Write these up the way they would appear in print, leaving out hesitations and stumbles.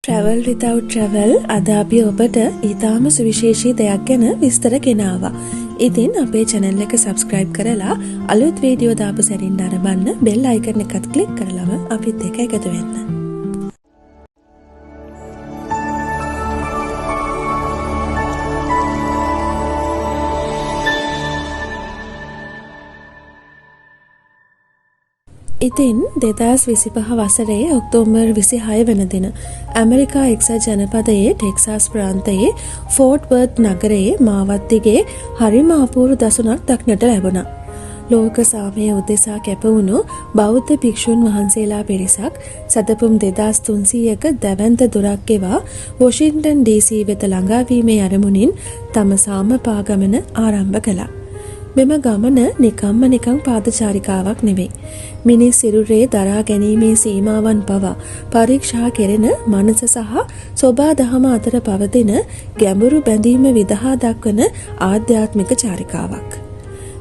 Travel without travel අද අපි ඔබට ඊටාම සුවිශේෂී දෙයක් ගැන විස්තර ගෙනාවා. ඉතින් අපේ channel එක subscribe කරලා අලුත් වීඩියෝ දාපු සැනින් නරඹන්න bell icon එකත් click කරලම අපිත් එක්ක එකතු වෙන්න. ඉතින් 2025 වසරේ ඔක්තෝබර් 26 වෙනි දින ඇමරිකා එක්සත් ජනපදයේ ටෙක්සාස් ප්‍රාන්තයේ ෆෝර්ට් වර්ත් නගරයේ මාවත් දිගේ හරිම අපූර්ව දසුනක් දක්නට ලැබුණා. ලෝක සාමය උදෙසා කැප වුණු බෞද්ධ භික්ෂුන් වහන්සේලා පිරිසක් සදපුම් 2300ක දැවැන්ත දුරක් ගෙවා වොෂින්ටන් DC වෙත ළඟා වීමේ අරමුණින් තම සාම පාගමන ආරම්භ කළා. මෙම ගමන නිකම් පාදචාරිකාවක් නෙවෙයි. මිනිස් සිරුරේ දරා ගැනීමේ සීමාවන් පවා පරීක්ෂා කෙරෙන මනස සහ සෝබා දහම අතර පවතින ගැඹුරු බැඳීම විදහා දක්වන ආධ්‍යාත්මික චාරිකාවක්.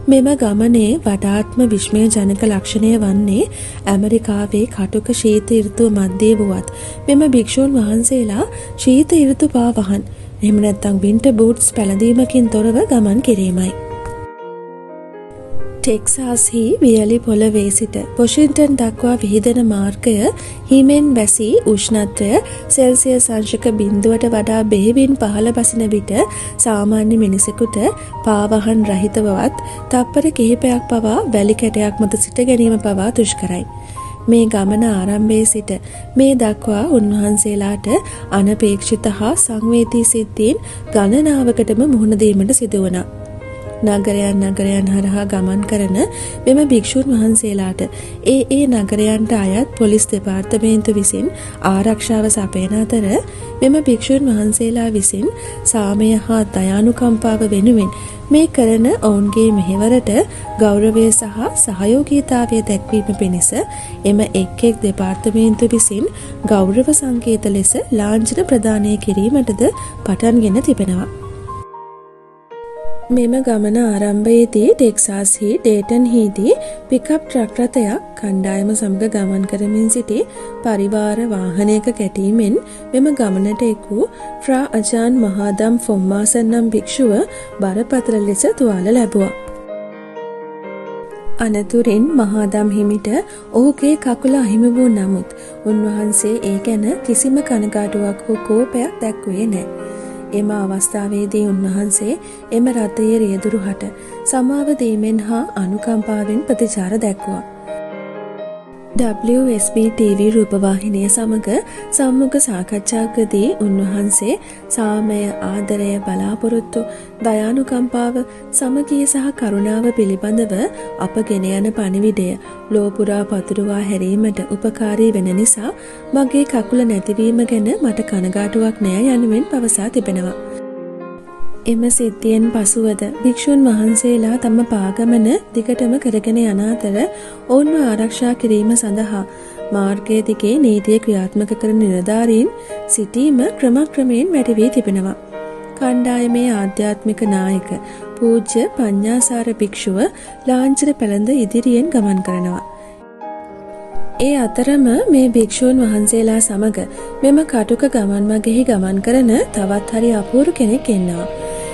මෙම ගමනේ වඩාත්ම විස්මයජනක ලක්ෂණය වන්නේ ඇමරිකාවේ කටුක ශීත ඍතුව මැද්දේ වුවත් මෙම භික්ෂුන් වහන්සේලා ශීත ඍතු පාවහන් එහෙම නැත්නම් වින්ටර් බූට්ස් පැළඳීමකින් තොරව ගමන් කිරීමයි. ටෙක්සාස්හි වියලි පොළවේ සිට වොෂින්ටන් දක්වා විහිදෙන මාර්ගය හිමෙන් වැසී උෂ්ණත්වය සෙල්සියස් අංශක 0ට වඩා බෙහෙවින් පහළ බසින විට සාමාන්‍ය මිනිසෙකුට පාවහන් රහිතවවත් තප්පර කිහිපයක් පවා වැලි කැටයක් මත සිට ගැනීම පවා දුෂ්කරයි. මේ ගමන ආරම්භයේ සිට මේ දක්වා උන්වහන්සේලාට අනපේක්ෂිත හා සංවේදී සිද්ධීන් ගණනාවකටම මුහුණ දීමට සිදු වුණා. නගරයන් හරහා ගමන් කරන මෙම භික්ෂුන් වහන්සේලාට ඒ නගරයන්ට අයත් පොලිස් දෙපාර්තමේන්තුව විසින් ආරක්ෂාව සපයන අතර මෙම භික්ෂුන් වහන්සේලා විසින් සාමය හා දයානුකම්පාව වෙනුවෙන් මේ කරන ඔවුන්ගේ මෙහෙවරට ගෞරවය සහ සහයෝගීතාවය දැක්වීම පිණිස එම එක් දෙපාර්තමේන්තුව විසින් ගෞරව සංකේත ලෙස ලාංඡන ප්‍රදානය කිරීමටද පටන්ගෙන තිබෙනවා. මෙම ගමන ආරම්භයේදී ටෙක්සාස්හි ඩේටන්හිදී පිකප් ට්‍රක් රථයක් කණ්ඩායම සමග ගමන් කරමින් සිටි පරිවාර වාහනයක කැටීමෙන් මෙම ගමනට එක් වූ ෆ්‍රා අජාන් මහාදම් ෆොම්මාසන් නම් භික්ෂුව බරපතල ලෙස තුවාල ලැබුවා. අනතුරින් මහාදම් හිමිට ඔහුගේ කකුල අහිමි වූ නමුත් උන්වහන්සේ ඒ ගැන කිසිම කනගාටුවක් හෝ කෝපයක් දැක්වුවේ නැහැ. එම අවස්ථාවේදී උන්වහන්සේ එම රථයේ රියදුරු හට සමාව දීමෙන් හා අනුකම්පාවෙන් ප්‍රතිචාර දැක්වුවා. WSB TV රූපවාහිනිය සමග සම්මුඛ සාකච්ඡාවකදී උන්වහන්සේ සාමය, ආදරය, බලාපොරොත්තු, දයානුකම්පාව, සමගිය සහ කරුණාව පිළිබඳව අපගෙන යන පණිවිඩය ලෝපුරා පතුරවා හැරීමට උපකාරී වෙන නිසා මගේ කකුල නැතිවීම ගැන මට කනගාටුවක් නෑ යනුවෙන් පවසා තිබෙනවා. එම සිද්ධියෙන් පසුවද භික්ෂුන් වහන්සේලා තම පාගමන දිගටම කරගෙන යන අතර ඔවුන්ව ආරක්ෂා කිරීම සඳහා මාර්ගයේ දිගේ නීතිය ක්‍රියාත්මක කරන නිලධාරීන් සිටීම ක්‍රමක්‍රමයෙන් වැඩි වී තිබෙනවා. කණ්ඩායමේ ආධ්‍යාත්මික නායක පූජ්‍ය පඤ්ඤාසාර භික්ෂුව ලාංඡන පැළඳ ඉදිරියෙන් ගමන් කරනවා. ඒ අතරම මේ භික්ෂුන් වහන්සේලා සමග මෙම කටුක ගමන් මගෙහි ගමන් කරන තවත් හරි අපූර්ව කෙනෙක් ඉන්නවා.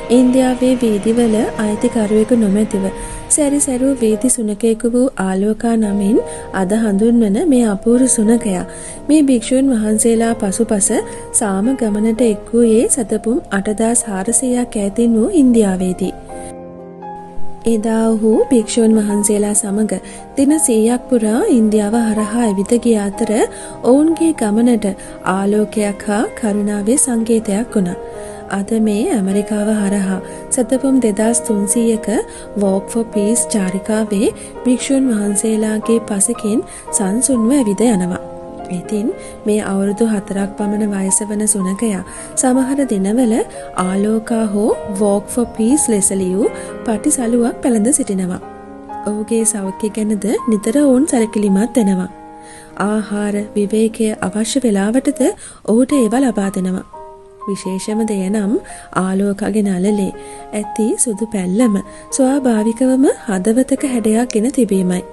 ඉන්දියාවේ වීදිවල අයිතිකරුවෙකු නොමැතිව සැරිසැරූ වීදි සුනකයෙකු වූ ආලෝකා නමින් අද හඳුන්වන මේ අපූර්ව සුනකයා මේ භික්ෂුන් වහන්සේලා පසුපස සාම ගමනට එක් වූයේ සතපුම් 8400ක් ඈතින් වූ ඉන්දියාවේදී. එදා ඔහු භික්ෂුන් වහන්සේලා සමග දින 100ක් පුරා ඉන්දියාව හරහා ඇවිද ගිය අතර ඔවුන්ගේ ගමනට ආලෝකයක් හා කරුණාවේ සංකේතයක් වුණා. අද මේ ඇමරිකාව හරහා සතපුම් 2300ක Walk for Peace චාරිකාවේ භික්ෂුන් වහන්සේලාගේ පසකින් සංසුන්ව ඇවිද යනවා. ඉතින් මේ අවුරුදු 4ක් පමණ වයස වන සුනකයා සමහර දිනවල ආලෝකා හෝ Walk for Peace ලෙස ලියූ පටිසලුවක් පැළඳ සිටිනවා. ඔහුගේ සෞඛ්‍ය ගැනද නිතර ඔවුන් සැලකිලිමත් වෙනවා. ආහාර, විවේකයේ අවශ්‍ය වේලාවටද ඔහුට ඒවා ලබා දෙනවා. විශේෂම දෙය නම් ආලෝකගේ නළලේ ඇති සුදු පැල්ලම ස්වාභාවිකවම හදවතක හැඩයක් ගෙන තිබීමයි.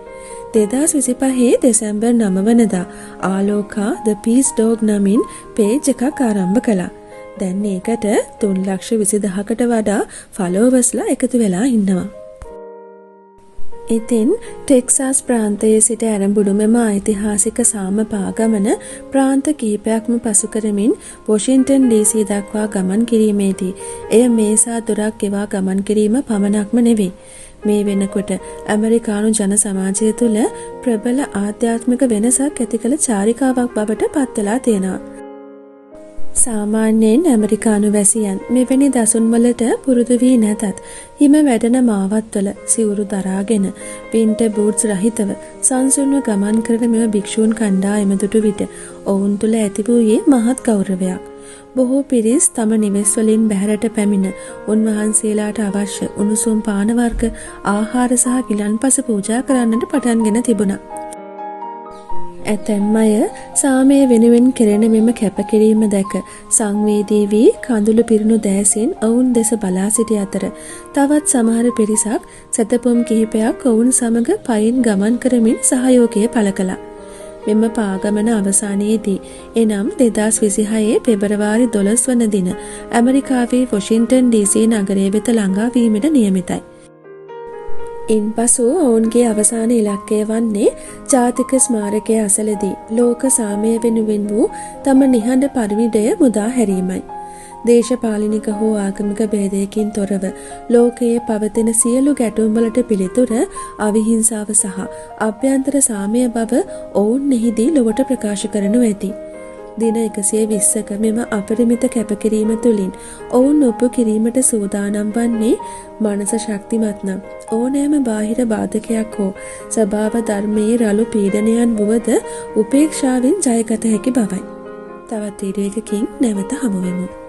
2025 දෙසැම්බර් 9 වනදා ආලෝකා The Peace Dog නමින් පේජ් එකක් ආරම්භ කළා. දැන් ඒකට 3,20,000කට වඩා ෆලෝවර්ස්ලා එකතු වෙලා ඉන්නවා. ඉතින් ටෙක්සාස් ප්‍රාන්තයේ සිට ආරම්භුණු මෙම ඓතිහාසික සාම පාගමන ප්‍රාන්ත කිහිපයක්ම පසු කරමින් වොෂින්ටන් DC දක්වා ගමන් කිරීමේදී එය මේසා දොරක් ගෙවා ගමන් කිරීම පමණක්ම නෙවෙයි. මේ වෙනකොට ඇමරිකානු ජන සමාජය තුළ ප්‍රබල ආධ්‍යාත්මික වෙනසක් ඇති කළ චාරිකාවක් බවට පත් වෙලා තියෙනවා. සාමාන්‍යයෙන් ඇමරිකානු වැසියන් මෙවැනි දසුන්වලට පුරුදු වී නැතත් හිම වැඩෙන මාවත්වල සිවුරු දරාගෙන වින්ටර් බූට්ස් රහිතව සංසුන්ව ගමන් කරන මෙම භික්ෂූන් කණ්ඩායම දුටු විට ඔවුන් තුළ ඇති වූයේ මහත් ගෞරවයක්. බොහෝ පිරිස් තම නිවෙස් වලින් බැහැරට පැමිණ උන්වහන්සේලාට අවශ්‍ය උණුසුම් පාන වර්ග, ආහාර සහ ගිලන්පස පූජා කරන්නට පටන්ගෙන තිබුණා. ඇතැම් අය සාමය වෙනුවෙන් කෙරෙන මෙම කැපකිරීම දැක සංවේදී වී කඳුළු පිරුණු දෑසින් ඔවුන් දෙස බලා සිටි අතර තවත් සමහර පිරිසක් සැතපුම් කිහිපයක් ඔවුන් සමග පයින් ගමන් කරමින් සහයෝගය පළ කළා. මෙම පාගමන අවසානයේදී එනම් 2026 පෙබරවාරි 12 වන දින ඇමරිකාවේ වොෂින්ටන් DC නගරය වෙත ළඟා වීමට නියමිතයි. ඉන්පසු ඔවුන්ගේ අවසාන ඉලක්කය වන්නේ ජාතික ස්මාරකය අසලදී ලෝක සාමය වෙනුවෙන් වූ තම නිහඬ පරිවිඩය මුදා හැරීමයි. දේශපාලනික හෝ ආගමික භේදයකින් තොරව ලෝකයේ පවතින සියලු ගැටුම්වලට පිළිතුර අවිහිංසාව සහ අභ්‍යන්තර සාමය බව ඔවුන් එහිදී ලොවට ප්‍රකාශ කරනු ඇති. දින 120ක මෙම අපරිමිත කැපකිරීම තුළින් ඔවුන් ඔප්පු කිරීමට සූදානම් වන්නේ මනස ශක්තිමත් නම් ඕනෑම බාහිර බාධකයක් හෝ ස්වභාව ධර්මයේ රළු පීඩනයන් වුවද උපේක්ෂාවෙන් ජයගත හැකි බවයි. තවත් වීඩියෝ එකකින් නැවත හමු වෙමු.